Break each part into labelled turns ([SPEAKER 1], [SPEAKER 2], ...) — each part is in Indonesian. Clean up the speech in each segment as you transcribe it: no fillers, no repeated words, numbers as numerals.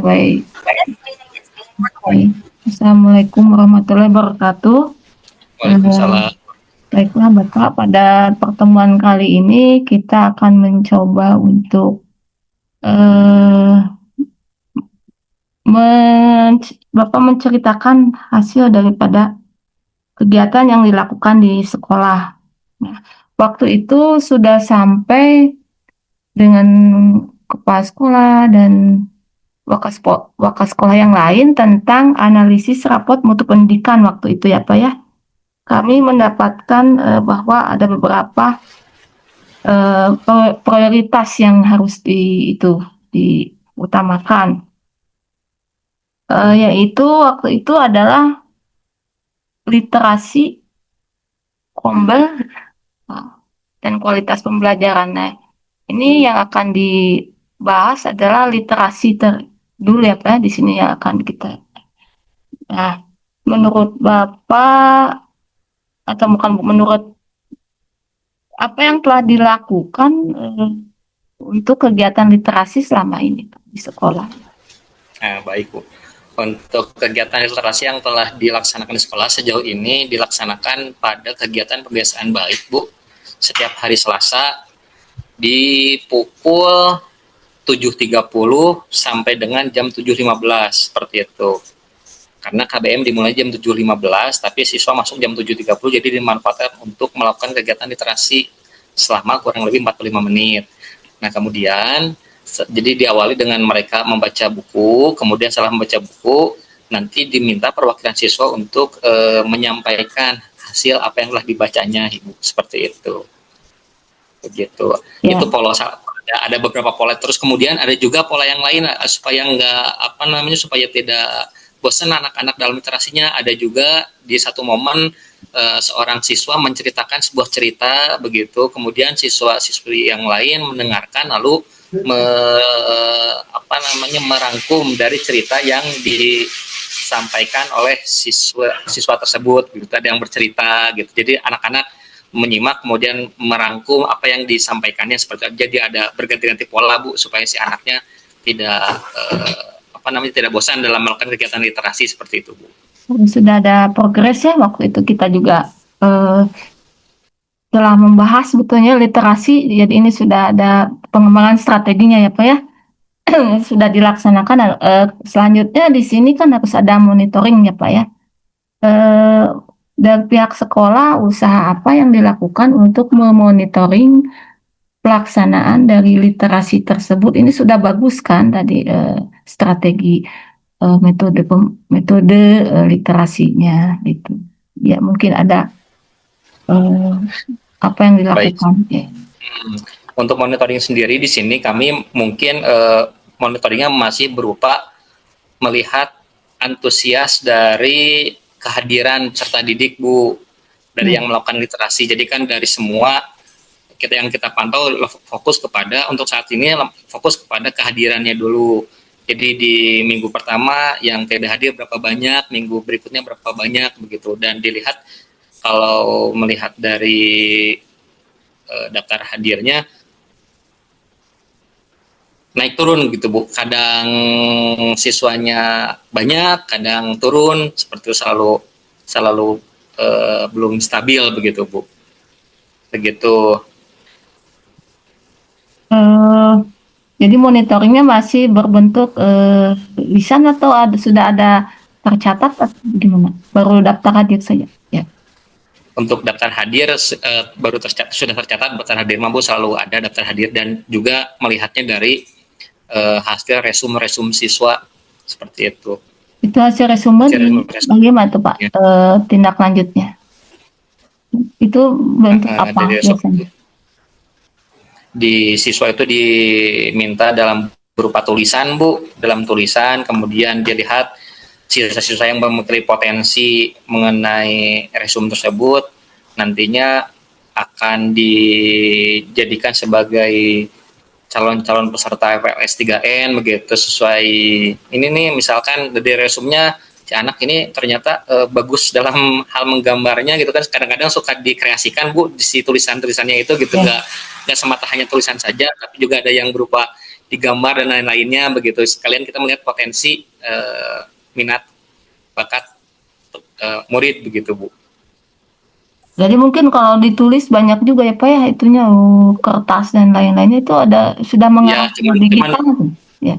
[SPEAKER 1] Baik, baik. Assalamualaikum warahmatullahi wabarakatuh. Eh,
[SPEAKER 2] Waalaikumsalam.
[SPEAKER 1] Baiklah Bapak, pada pertemuan kali ini kita akan mencoba untuk eh, Bapak menceritakan hasil daripada kegiatan yang dilakukan di sekolah. Nah, waktu itu sudah sampai dengan kepala sekolah dan wakas sekolah yang lain tentang analisis raport mutu pendidikan waktu itu ya Pak ya. Kami mendapatkan bahwa ada beberapa prioritas yang harus itu diutamakan. Yaitu waktu itu adalah literasi, kombel, dan kualitas pembelajaran. Nah, ini yang akan dibahas adalah literasi dulu ya Pak ya, di sini yang akan kita. Nah, menurut Bapak atau bukan menurut apa yang telah dilakukan untuk kegiatan literasi selama ini Pak, di sekolah?
[SPEAKER 2] Nah, baik Bu. Untuk kegiatan literasi yang telah dilaksanakan di sekolah sejauh ini dilaksanakan pada kegiatan pembiasaan baik Bu. Setiap hari Selasa di pukul 7.30 sampai dengan jam 7.15 seperti itu. Karena KBM dimulai jam 7.15 tapi siswa masuk jam 7.30 jadi dimanfaatkan untuk melakukan kegiatan literasi selama kurang lebih 45 menit. Nah, kemudian jadi diawali dengan mereka membaca buku, kemudian setelah membaca buku, nanti diminta perwakilan siswa untuk menyampaikan hasil apa yang telah dibacanya, Ibu. Seperti itu. Begitu. Itu
[SPEAKER 1] Ya,
[SPEAKER 2] pola ada beberapa pola, terus kemudian ada juga pola yang lain supaya nggak supaya tidak bosan anak-anak dalam literasinya. Ada juga di satu momen seorang siswa menceritakan sebuah cerita begitu, kemudian siswa-siswi yang lain mendengarkan lalu merangkum dari cerita yang disampaikan oleh siswa tersebut gitu. Ada yang bercerita gitu, jadi anak-anak menyimak kemudian merangkum apa yang disampaikannya, seperti jadi ada berganti-ganti pola Bu supaya si anaknya tidak tidak bosan dalam melakukan kegiatan literasi seperti itu Bu.
[SPEAKER 1] sudah ada progres ya waktu itu kita juga eh, telah membahas sebetulnya literasi, jadi ini sudah ada pengembangan strateginya ya Pak ya. Sudah dilaksanakan. Selanjutnya di sini kan harus ada monitoring ya Pak ya. Eh, dari pihak sekolah usaha apa yang dilakukan untuk memonitoring pelaksanaan dari literasi tersebut? Ini sudah bagus kan tadi strategi metode literasinya gitu. Ya mungkin ada eh, apa yang
[SPEAKER 2] Baik.
[SPEAKER 1] dilakukan ya.
[SPEAKER 2] Untuk monitoring sendiri di sini kami mungkin monitoringnya masih berupa melihat antusias dari kehadiran peserta didik Bu, dari yang
[SPEAKER 1] Ya.
[SPEAKER 2] melakukan literasi. Jadi kan dari semua yang kita pantau fokus kepada, untuk saat ini fokus kepada kehadirannya dulu. Jadi di minggu pertama yang tidak hadir berapa banyak, minggu berikutnya berapa banyak begitu, dan dilihat kalau melihat dari daftar hadirnya naik turun gitu Bu. Kadang siswanya banyak, kadang turun, seperti itu selalu selalu belum stabil begitu Bu. Begitu.
[SPEAKER 1] Eh, jadi monitoringnya masih berbentuk lisan atau sudah ada tercatat atau gimana? Baru daftar hadir saja. Ya.
[SPEAKER 2] Untuk daftar hadir sudah tercatat daftar hadir mampu selalu ada daftar hadir, dan juga melihatnya dari hasil resum siswa seperti itu.
[SPEAKER 1] Itu hasil resume
[SPEAKER 2] Hasil
[SPEAKER 1] di
[SPEAKER 2] resum
[SPEAKER 1] bagaimana tuh Pak?
[SPEAKER 2] ya.
[SPEAKER 1] Tindak lanjutnya. Itu bentuk apa
[SPEAKER 2] Dari resum
[SPEAKER 1] biasanya?
[SPEAKER 2] di siswa itu diminta dalam berupa tulisan Bu, dalam tulisan, kemudian dilihat siswa-siswa yang memiliki potensi mengenai resum tersebut nantinya akan dijadikan sebagai calon-calon peserta FLS 3N begitu, sesuai ini nih, misalkan dari resumnya si anak ini ternyata bagus dalam hal menggambarnya gitu kan, kadang-kadang suka dikreasikan Bu di si tulisan-tulisannya itu gitu,
[SPEAKER 1] Ya.
[SPEAKER 2] nggak semata hanya tulisan saja tapi juga ada yang berupa digambar dan lain-lainnya begitu. Sekalian kita melihat potensi minat bakat murid begitu Bu.
[SPEAKER 1] Jadi mungkin kalau ditulis banyak juga ya Pak ya itunya kertas dan lain-lainnya itu ada sudah
[SPEAKER 2] Ya,
[SPEAKER 1] mengarah ke
[SPEAKER 2] cuman
[SPEAKER 1] digital tuh. Ya.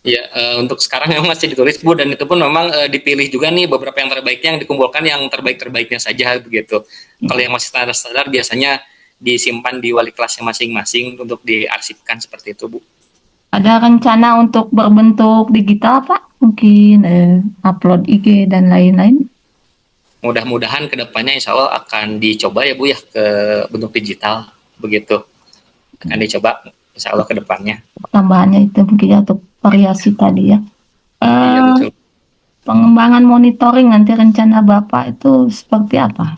[SPEAKER 2] ya untuk sekarang memang masih ditulis Bu, dan itu pun memang dipilih juga nih beberapa yang terbaiknya, yang dikumpulkan yang terbaik-terbaiknya saja begitu.
[SPEAKER 1] Ya.
[SPEAKER 2] Kalau yang masih standar-standar biasanya disimpan di wali kelasnya masing-masing untuk diarsipkan seperti itu Bu.
[SPEAKER 1] Ada rencana untuk berbentuk digital Pak? Mungkin upload IG dan lain-lain.
[SPEAKER 2] Mudah-mudahan kedepannya insya Allah akan dicoba ya Bu ya ke bentuk digital begitu. Akan dicoba insya Allah kedepannya.
[SPEAKER 1] Tambahannya itu mungkin ya untuk variasi tadi ya.
[SPEAKER 2] Iya
[SPEAKER 1] Eh,
[SPEAKER 2] betul.
[SPEAKER 1] Pengembangan monitoring nanti rencana Bapak itu seperti apa?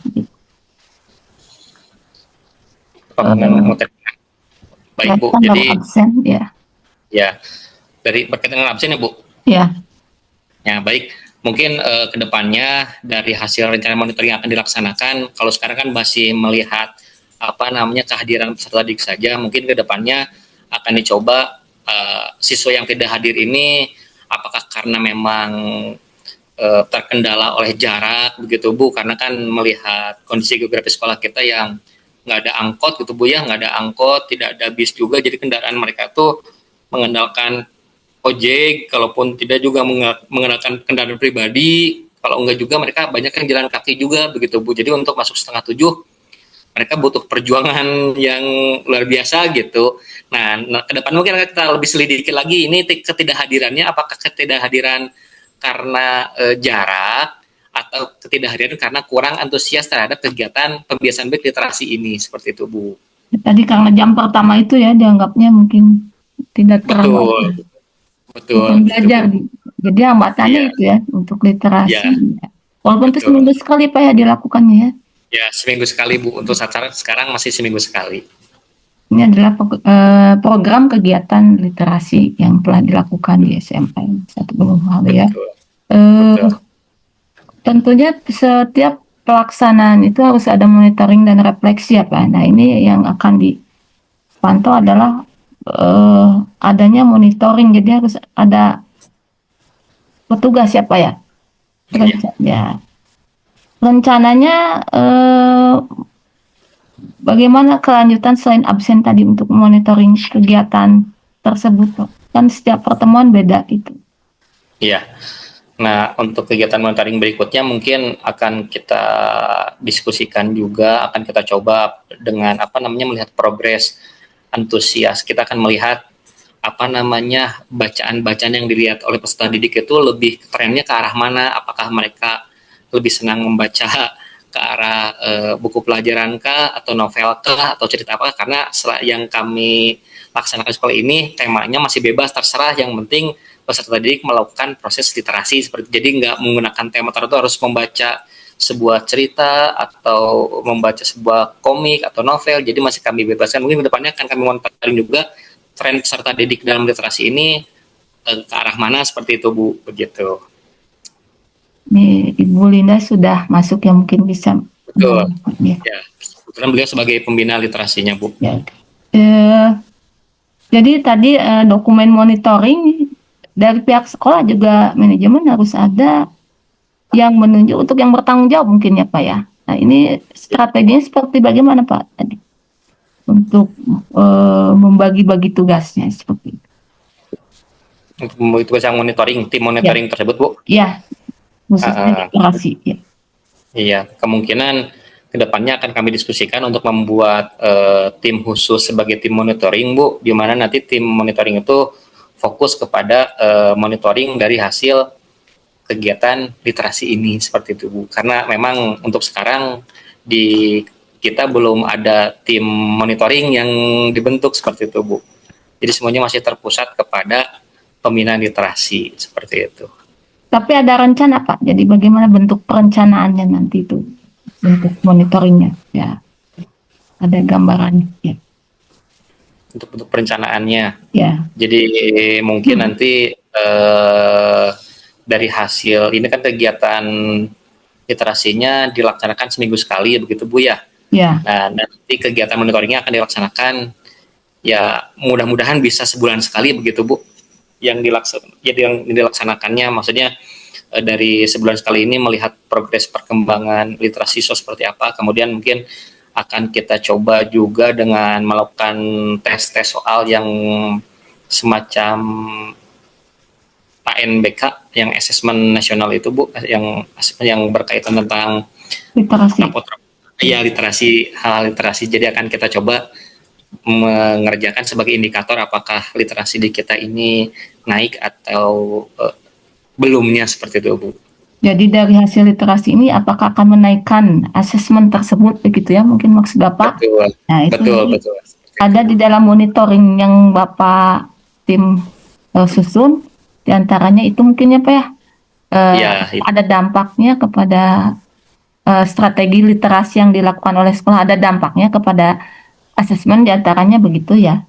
[SPEAKER 2] Pengembangan
[SPEAKER 1] Eh,
[SPEAKER 2] materi. Baik Bu,
[SPEAKER 1] Kelihatan dari
[SPEAKER 2] jadi
[SPEAKER 1] absen ya.
[SPEAKER 2] ya dari berkaitan dengan absen ya Bu.
[SPEAKER 1] Ya,
[SPEAKER 2] Ya baik, mungkin kedepannya dari hasil rencana monitoring yang akan dilaksanakan, kalau sekarang kan masih melihat apa namanya kehadiran peserta didik saja, mungkin kedepannya akan dicoba siswa yang tidak hadir ini apakah karena memang terkendala oleh jarak begitu Bu, karena kan melihat kondisi geografis sekolah kita yang nggak ada angkot gitu Bu ya, nggak ada angkot, tidak ada bis juga, jadi kendaraan mereka tuh mengandalkan ojek, kalaupun tidak juga menggunakan kendaraan pribadi, kalau enggak juga mereka banyak yang jalan kaki juga begitu Bu. Jadi untuk masuk 6:30 mereka butuh perjuangan yang luar biasa gitu. Nah ke depan mungkin kita lebih selidiki lagi ini ketidakhadirannya, apakah ketidakhadiran karena jarak atau ketidakhadiran karena kurang antusias terhadap kegiatan pembiasaan baik literasi ini, seperti itu Bu.
[SPEAKER 1] tadi karena jam pertama itu ya dianggapnya mungkin tidak terlalu
[SPEAKER 2] Betul,
[SPEAKER 1] bukan
[SPEAKER 2] betul gitu
[SPEAKER 1] belajar.
[SPEAKER 2] Bu.
[SPEAKER 1] Jadi hambatannya
[SPEAKER 2] Iya,
[SPEAKER 1] itu ya untuk literasi.
[SPEAKER 2] ya,
[SPEAKER 1] Walaupun itu
[SPEAKER 2] betul.
[SPEAKER 1] seminggu sekali Pak ya dilakukannya ya.
[SPEAKER 2] Ya, seminggu sekali Bu. Untuk saat sekarang masih seminggu sekali.
[SPEAKER 1] Ini adalah program kegiatan literasi yang telah dilakukan di SMA 1 ya.
[SPEAKER 2] Betul,
[SPEAKER 1] Eh,
[SPEAKER 2] betul.
[SPEAKER 1] Tentunya setiap pelaksanaan itu harus ada monitoring dan refleksi ya Pak. Nah ini yang akan dipantau adalah adanya monitoring. Jadi harus ada petugas ya Pak ya.
[SPEAKER 2] Iya.
[SPEAKER 1] Ya. Rencananya bagaimana kelanjutan selain absen tadi untuk monitoring kegiatan tersebut Pak? Kan setiap pertemuan beda itu.
[SPEAKER 2] Iya. Nah, untuk kegiatan monitoring berikutnya mungkin akan kita diskusikan juga, akan kita coba dengan apa namanya melihat progres antusias. Kita akan melihat apa namanya bacaan-bacaan yang dilihat oleh peserta didik itu lebih trennya ke arah mana, apakah mereka lebih senang membaca ke arah buku pelajaran kah atau novel kah atau cerita apa, karena yang kami laksanakan sekolah ini temanya masih bebas, terserah, yang penting peserta didik melakukan proses literasi seperti, jadi nggak menggunakan tema tertentu harus membaca sebuah cerita atau membaca sebuah komik atau novel, jadi masih kami bebaskan. Mungkin kedepannya akan kami monitoring juga tren peserta didik dalam literasi ini ke arah mana, seperti itu Bu, begitu.
[SPEAKER 1] Nih, Ibu Linda sudah masuk ya mungkin bisa
[SPEAKER 2] Betul.
[SPEAKER 1] ya.
[SPEAKER 2] Ya, kebetulan beliau sebagai pembina literasinya Bu.
[SPEAKER 1] Ya. Eh, jadi tadi dokumen monitoring dari pihak sekolah juga manajemen harus ada yang menunjuk untuk yang bertanggung jawab mungkin ya Pak ya. Nah ini strateginya seperti bagaimana Pak tadi untuk membagi-bagi tugasnya seperti itu.
[SPEAKER 2] Untuk itu bisa monitoring, tim
[SPEAKER 1] Ya,
[SPEAKER 2] monitoring tersebut Bu.
[SPEAKER 1] ya khususnya
[SPEAKER 2] Uh,
[SPEAKER 1] literasi ya.
[SPEAKER 2] Iya, kemungkinan kedepannya akan kami diskusikan untuk membuat tim khusus sebagai tim monitoring Bu, di mana nanti tim monitoring itu fokus kepada monitoring dari hasil kegiatan literasi ini, seperti itu Bu. Karena memang untuk sekarang di kita belum ada tim monitoring yang dibentuk seperti itu Bu. Jadi semuanya masih terpusat kepada pembinaan literasi seperti itu.
[SPEAKER 1] Tapi ada rencana Pak. Jadi bagaimana bentuk perencanaannya nanti itu bentuk monitoringnya ya. Ada gambarannya ya.
[SPEAKER 2] Untuk perencanaannya.
[SPEAKER 1] Ya.
[SPEAKER 2] Jadi mungkin nanti dari hasil ini kan kegiatan literasinya dilaksanakan seminggu sekali begitu Bu ya.
[SPEAKER 1] Ya.
[SPEAKER 2] Nah, nanti kegiatan monitoringnya akan dilaksanakan Ya mudah-mudahan bisa sebulan sekali begitu Bu, yang dilaksanakannya, maksudnya dari sebulan sekali ini melihat progres perkembangan literasi siswa seperti apa, kemudian mungkin akan kita coba juga dengan melakukan tes-tes soal yang semacam ANBK, yang asesmen nasional itu Bu, yang berkaitan tentang
[SPEAKER 1] Literasi.
[SPEAKER 2] rapot ya literasi, hal literasi. Jadi akan kita coba mengerjakan sebagai indikator apakah literasi di kita ini naik atau belumnya, seperti itu Bu.
[SPEAKER 1] Jadi dari hasil literasi ini apakah akan menaikkan asesmen tersebut begitu ya? Mungkin maksud Bapak.
[SPEAKER 2] Betul,
[SPEAKER 1] Nah, itu
[SPEAKER 2] betul,
[SPEAKER 1] jadi
[SPEAKER 2] betul.
[SPEAKER 1] ada di dalam monitoring yang Bapak tim susun, di antaranya itu mungkin ya Pak ya,
[SPEAKER 2] Ya,
[SPEAKER 1] ada dampaknya kepada strategi literasi yang dilakukan oleh sekolah, ada dampaknya kepada asesmen di antaranya begitu ya.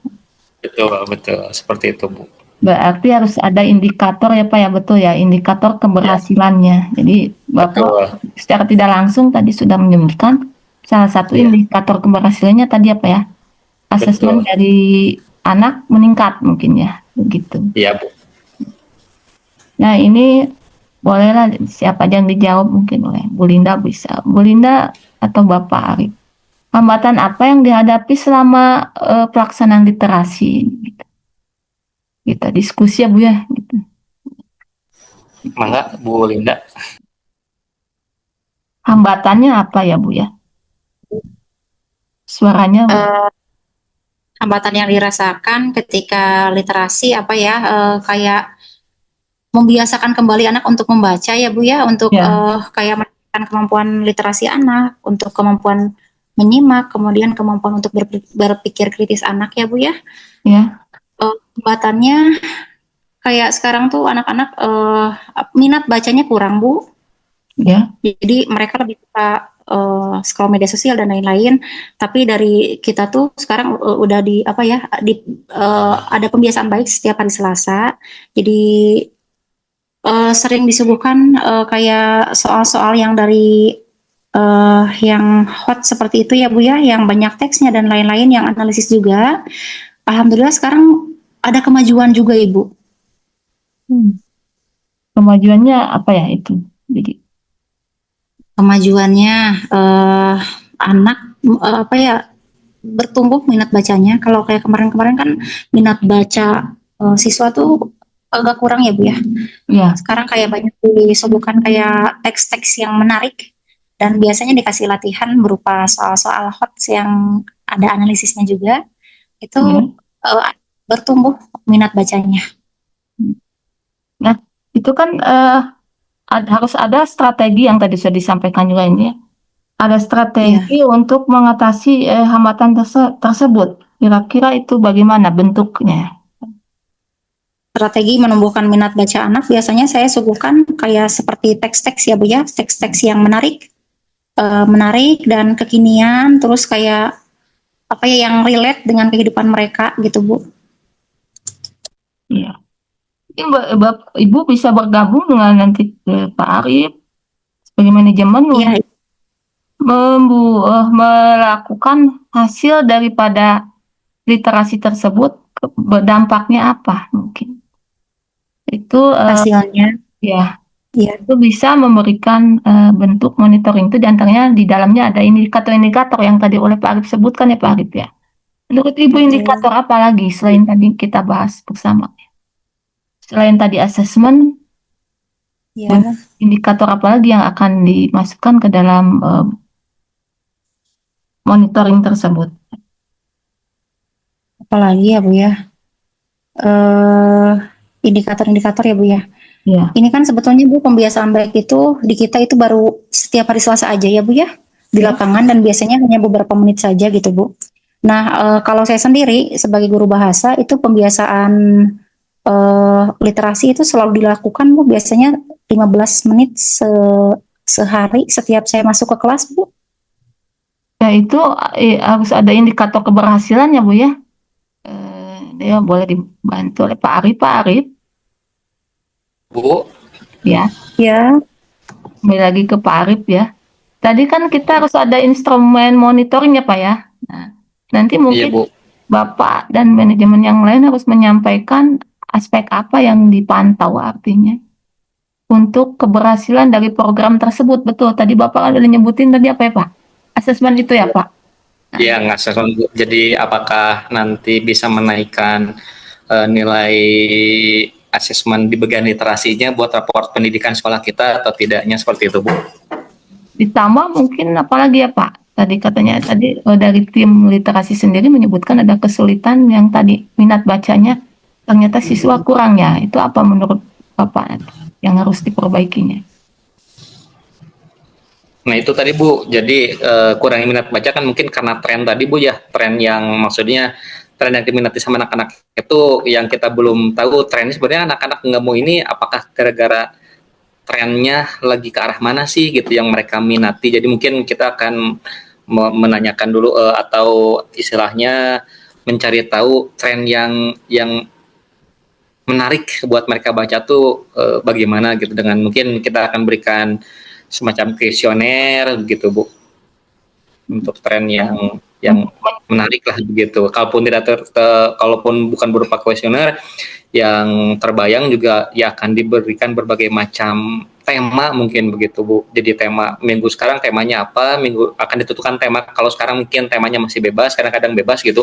[SPEAKER 2] betul, betul. Seperti itu, Bu.
[SPEAKER 1] Berarti harus ada indikator ya Pak ya, betul ya, indikator
[SPEAKER 2] Ya,
[SPEAKER 1] keberhasilannya. Jadi
[SPEAKER 2] betul.
[SPEAKER 1] Bapak secara tidak langsung tadi sudah menyebutkan salah satu
[SPEAKER 2] Ya,
[SPEAKER 1] indikator keberhasilannya tadi apa ya? Asesmen
[SPEAKER 2] betul.
[SPEAKER 1] dari anak meningkat mungkin ya, begitu.
[SPEAKER 2] Ya, Bu.
[SPEAKER 1] Nah ini bolehlah siapa aja yang dijawab mungkin oleh Bu Linda bisa. Bu Linda atau Bapak Arif. Hambatan apa yang dihadapi selama pelaksanaan literasi? Kita diskusi ya Bu ya. Gitu.
[SPEAKER 2] Mangga, Bu Linda.
[SPEAKER 1] Hambatannya apa ya Bu ya? Suaranya
[SPEAKER 3] Eh, hambatan yang dirasakan ketika literasi apa ya, kayak membiasakan kembali anak untuk membaca ya Bu ya, untuk
[SPEAKER 1] ya,
[SPEAKER 3] kayak meningkatkan kemampuan literasi anak, untuk kemampuan menyimak, kemudian kemampuan untuk berpikir kritis anak ya Bu ya.
[SPEAKER 1] ya,
[SPEAKER 3] Hambatannya kayak sekarang tuh anak-anak minat bacanya kurang Bu.
[SPEAKER 1] ya,
[SPEAKER 3] Jadi mereka lebih suka scroll media sosial dan lain-lain. Tapi dari kita tuh sekarang udah di apa ya, ada pembiasaan baik setiap hari Selasa. Jadi sering disuguhkan kayak soal-soal yang dari yang hot seperti itu ya Bu ya, yang banyak teksnya dan lain-lain, yang analisis juga. Alhamdulillah sekarang ada kemajuan juga Ibu.
[SPEAKER 1] Kemajuannya apa ya itu? Jadi
[SPEAKER 3] Kemajuannya anak apa ya, bertumbuh minat bacanya. Kalau kayak kemarin-kemarin kan minat baca siswa tuh agak kurang ya Bu ya.
[SPEAKER 1] ya,
[SPEAKER 3] Sekarang kayak banyak disuguhkan kayak teks-teks yang menarik, dan biasanya dikasih latihan berupa soal-soal hot yang ada analisisnya juga.
[SPEAKER 1] ya.
[SPEAKER 3] Itu bertumbuh minat bacanya.
[SPEAKER 1] Nah, itu kan harus ada strategi yang tadi sudah disampaikan juga ini ya. Ada
[SPEAKER 3] Iya,
[SPEAKER 1] strategi untuk mengatasi hambatan tersebut. Kira-kira itu bagaimana bentuknya?
[SPEAKER 3] strategi menumbuhkan minat baca anak biasanya saya suguhkan kayak seperti teks-teks ya Bu ya, teks-teks yang menarik dan kekinian, terus kayak apa ya, yang relate dengan kehidupan mereka gitu Bu.
[SPEAKER 1] Iya. Mungkin Ibu bisa bergabung dengan nanti Pak Arif sebagai manajemen
[SPEAKER 3] Iya,
[SPEAKER 1] melakukan hasil daripada literasi tersebut, berdampaknya apa mungkin. Itu
[SPEAKER 3] hasilnya.
[SPEAKER 1] ya,
[SPEAKER 3] Iya,
[SPEAKER 1] itu bisa memberikan bentuk monitoring itu, diantaranya di dalamnya ada indikator-indikator yang tadi oleh Pak Arif sebutkan ya Pak Arif ya. Menurut Ibu
[SPEAKER 3] betul.
[SPEAKER 1] indikator apa lagi selain tadi kita bahas bersama? Selain tadi asesmen,
[SPEAKER 3] Ya,
[SPEAKER 1] indikator apa lagi yang akan dimasukkan ke dalam monitoring tersebut?
[SPEAKER 3] apalagi ya Bu ya. eh Indikator-indikator ya Bu ya.
[SPEAKER 1] Ya,
[SPEAKER 3] Ini kan sebetulnya Bu, pembiasaan baik itu di kita itu baru setiap hari Selasa aja ya Bu ya, di
[SPEAKER 1] ya,
[SPEAKER 3] lapangan, dan biasanya hanya beberapa menit saja gitu Bu. Nah, kalau saya sendiri sebagai guru bahasa itu pembiasaan literasi itu selalu dilakukan Bu, biasanya 15 menit sehari setiap saya masuk ke kelas Bu.
[SPEAKER 1] ya itu harus ada indikator keberhasilannya Bu ya. Dia boleh dibantu oleh Pak Arif. Pak Arif,
[SPEAKER 2] Bu,
[SPEAKER 1] ya,
[SPEAKER 3] Ya,
[SPEAKER 1] kembali lagi ke Pak Arif ya. Tadi kan kita harus ada instrumen monitoring ya Pak ya. Nah, nanti
[SPEAKER 2] iya
[SPEAKER 1] mungkin
[SPEAKER 2] Bu.
[SPEAKER 1] Bapak dan manajemen yang lain harus menyampaikan aspek apa yang dipantau artinya untuk keberhasilan dari program tersebut. Betul, tadi Bapak ada nyebutin tadi apa ya Pak? Asesmen itu ya Pak? Nah,
[SPEAKER 2] Ya, asesmen Bu. Jadi apakah nanti bisa menaikkan nilai asesmen di bagian literasinya buat raport pendidikan sekolah kita atau tidaknya seperti itu Bu?
[SPEAKER 1] ditambah mungkin apalagi ya Pak? Tadi katanya tadi dari tim literasi sendiri menyebutkan ada kesulitan yang tadi minat bacanya ternyata siswa kurang ya. Itu apa menurut Bapak yang harus diperbaikinya?
[SPEAKER 2] Nah itu tadi Bu, jadi kurangnya minat baca kan mungkin karena tren tadi Bu ya, tren yang maksudnya tren yang diminati sama anak-anak itu yang kita belum tahu trennya sebenarnya anak-anak nggak mau ini apakah gara-gara trennya lagi ke arah mana sih gitu yang mereka minati. Jadi mungkin kita akan menanyakan dulu atau istilahnya mencari tahu tren yang menarik buat mereka baca tuh bagaimana gitu dengan mungkin kita akan berikan semacam kuesioner gitu Bu untuk tren yang menarik lah begitu. Kalaupun tidak kalaupun bukan berupa kuesioner yang terbayang juga ya akan diberikan berbagai macam tema mungkin begitu Bu. Jadi tema minggu sekarang temanya apa, minggu akan ditentukan tema. Kalau sekarang mungkin temanya masih bebas, kadang-kadang bebas gitu.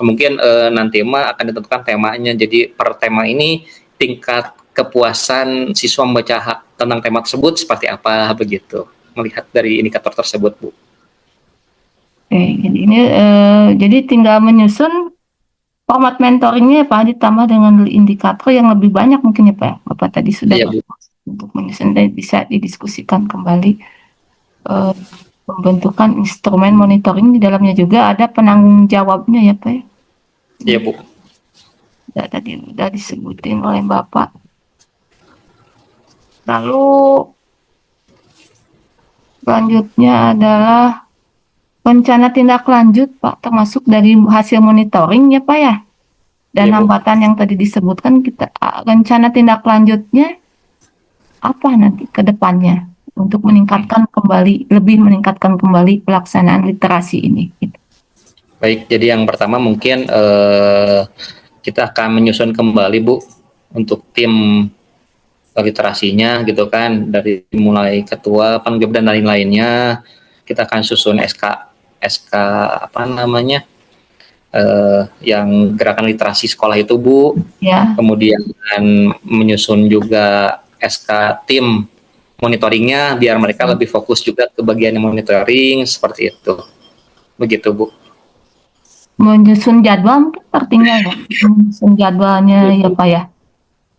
[SPEAKER 2] Mungkin nanti mah akan ditentukan temanya. Jadi per tema ini tingkat kepuasan siswa membaca tentang tema tersebut seperti apa begitu. Melihat dari indikator tersebut Bu.
[SPEAKER 1] Oke, jadi ini jadi tinggal menyusun format mentoringnya ya Pak, ditambah dengan indikator yang lebih banyak mungkin ya Pak. Bapak tadi sudah
[SPEAKER 2] Iya Bu.
[SPEAKER 1] untuk menyusun dan bisa didiskusikan kembali eh, pembentukan instrumen monitoring di dalamnya juga ada penanggung jawabnya ya Pak.
[SPEAKER 2] Iya Bu.
[SPEAKER 1] Ya, tadi sudah disebutin oleh Bapak. Lalu selanjutnya adalah rencana tindak lanjut Pak, termasuk dari hasil monitoring ya Pak ya. Dan
[SPEAKER 2] Iya, Bu.
[SPEAKER 1] hambatan yang tadi disebutkan kita rencana tindak lanjutnya apa nanti ke depannya untuk meningkatkan kembali, lebih meningkatkan kembali pelaksanaan literasi ini. Gitu.
[SPEAKER 2] Baik, jadi yang pertama mungkin kita akan menyusun kembali Bu untuk tim literasinya gitu kan dari mulai ketua, penanggung jawab dan lain-lainnya. Kita akan susun SK apa namanya yang gerakan literasi sekolah itu Bu.
[SPEAKER 1] Ya,
[SPEAKER 2] Kemudian menyusun juga SK tim monitoringnya biar mereka lebih fokus juga ke bagian monitoring seperti itu. Begitu Bu.
[SPEAKER 1] menyusun jadwal mungkin artinya ya, menyusun jadwalnya ya Pak ya.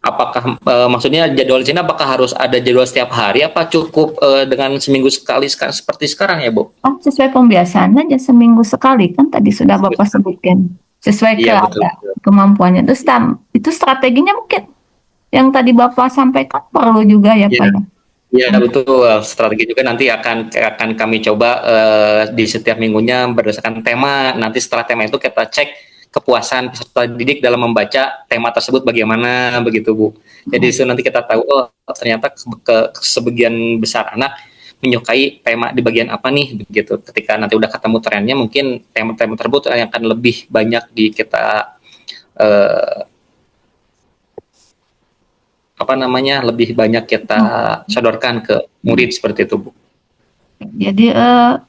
[SPEAKER 2] Apakah maksudnya jadwal di sini apakah harus ada jadwal setiap hari apa cukup dengan seminggu sekali seperti sekarang ya Bu?
[SPEAKER 1] Oh, sesuai pembiasaan aja seminggu sekali kan tadi sudah Bapak sebutkan sesuai ke
[SPEAKER 2] Iya betul.
[SPEAKER 1] kemampuannya. Terus itu strateginya mungkin yang tadi Bapak sampaikan perlu juga ya Pak
[SPEAKER 2] Iya.
[SPEAKER 1] ya.
[SPEAKER 2] Ya betul, strategi juga nanti akan kami coba di setiap minggunya berdasarkan tema. Nanti setelah tema itu kita cek kepuasan peserta didik dalam membaca tema tersebut bagaimana begitu Bu. Jadi itu nanti kita tahu oh ternyata sebagian besar anak menyukai tema di bagian apa nih begitu. Ketika nanti udah ketemu trennya mungkin tema-tema tersebut yang akan lebih banyak di kita eh, apa namanya lebih banyak kita sodorkan ke murid seperti itu Bu.
[SPEAKER 1] Jadi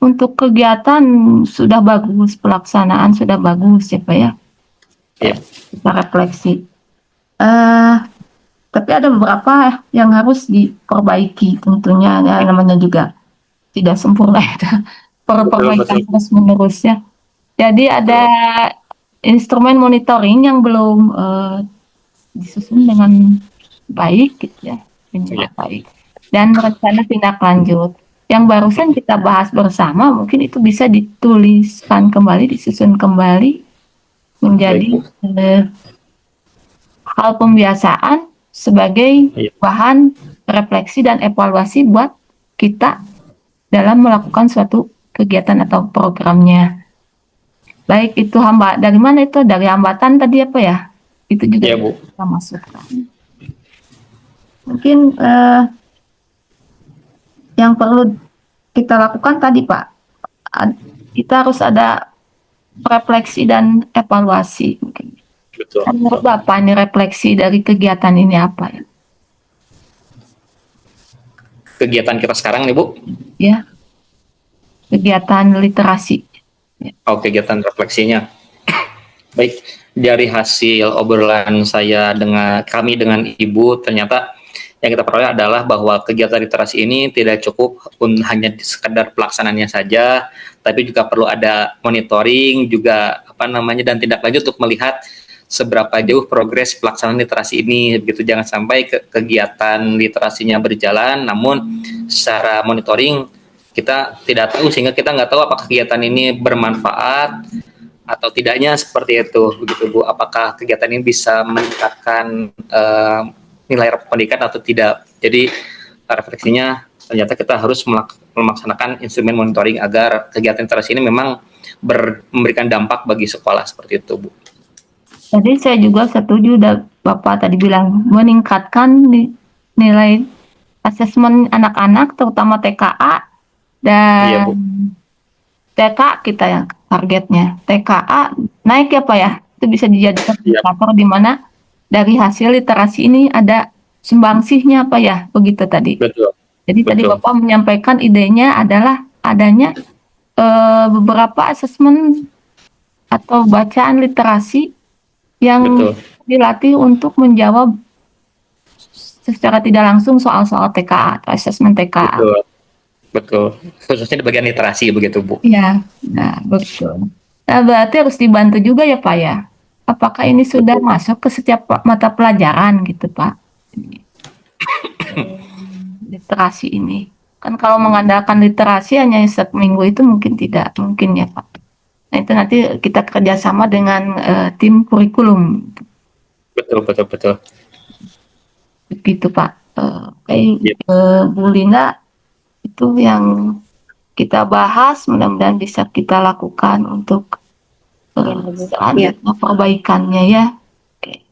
[SPEAKER 1] untuk kegiatan sudah bagus, pelaksanaan sudah bagus ya Pak ya.
[SPEAKER 2] Iya.
[SPEAKER 1] Kita refleksi. Eh, tapi ada beberapa yang harus diperbaiki tentunya ya, namanya juga tidak sempurna itu. Perbaikan
[SPEAKER 2] Betul.
[SPEAKER 1] terus menerus ya. Jadi ada instrumen monitoring yang belum disusun dengan baik gitu ya, dengan
[SPEAKER 2] Iya.
[SPEAKER 1] baik. Dan rencana tindak lanjut yang barusan kita bahas bersama mungkin itu bisa dituliskan kembali, disusun kembali menjadi hal pembiasaan sebagai
[SPEAKER 2] Iya.
[SPEAKER 1] bahan refleksi dan evaluasi buat kita dalam melakukan suatu kegiatan atau programnya. Baik itu dari mana itu? Dari hambatan tadi apa ya? Itu juga
[SPEAKER 2] Iya, Bu.
[SPEAKER 1] kita masukkan. Mungkin yang perlu kita lakukan tadi Pak, kita harus ada refleksi dan evaluasi mungkin.
[SPEAKER 2] Betul.
[SPEAKER 1] Menurut Bapak ini refleksi dari kegiatan ini apa ya?
[SPEAKER 2] Kegiatan kita sekarang nih Bu.
[SPEAKER 1] Ya, kegiatan literasi.
[SPEAKER 2] Oh, kegiatan refleksinya. Baik, dari hasil obrolan kami dengan Ibu, ternyata yang kita peroleh adalah bahwa kegiatan literasi ini tidak cukup hanya sekedar pelaksanaannya saja, tapi juga perlu ada monitoring juga dan tindak lanjut untuk melihat seberapa jauh progres pelaksanaan literasi ini. Begitu, jangan sampai kegiatan literasinya berjalan, namun secara monitoring kita tidak tahu, sehingga kita nggak tahu apakah kegiatan ini bermanfaat atau tidaknya, seperti itu, begitu Bu. Apakah kegiatan ini bisa meningkatkan nilai pendidikan atau tidak. Jadi refleksinya ternyata kita harus melaksanakan instrumen monitoring agar kegiatan literasi ini memang memberikan dampak bagi sekolah, seperti itu Bu.
[SPEAKER 1] Jadi saya juga setuju Bapak tadi bilang meningkatkan nilai asesmen anak-anak terutama TKA dan
[SPEAKER 2] Iya Bu.
[SPEAKER 1] TK kita ya targetnya. TKA naik ya Pak ya. Itu bisa dijadikan indikator di mana dari hasil literasi ini ada sumbangsihnya Pak ya, begitu tadi.
[SPEAKER 2] Betul.
[SPEAKER 1] Jadi tadi Bapak menyampaikan idenya adalah adanya beberapa asesmen atau bacaan literasi yang dilatih untuk menjawab secara tidak langsung soal-soal TKA atau asesmen TKA.
[SPEAKER 2] Betul. Khususnya di bagian literasi, begitu Bu.
[SPEAKER 1] Iya, nah betul. Nah, berarti harus dibantu juga ya Pak ya. Apakah ini sudah masuk ke setiap mata pelajaran gitu Pak? Literasi ini. Kan kalau mengandalkan literasi hanya setiap minggu itu mungkin tidak mungkin ya Pak. Nah itu nanti kita kerjasama dengan tim kurikulum.
[SPEAKER 2] Betul.
[SPEAKER 1] Begitu Pak. Bu Linda, itu yang kita bahas, mudah-mudahan bisa kita lakukan untuk selanjutnya perbaikannya ya. Oke.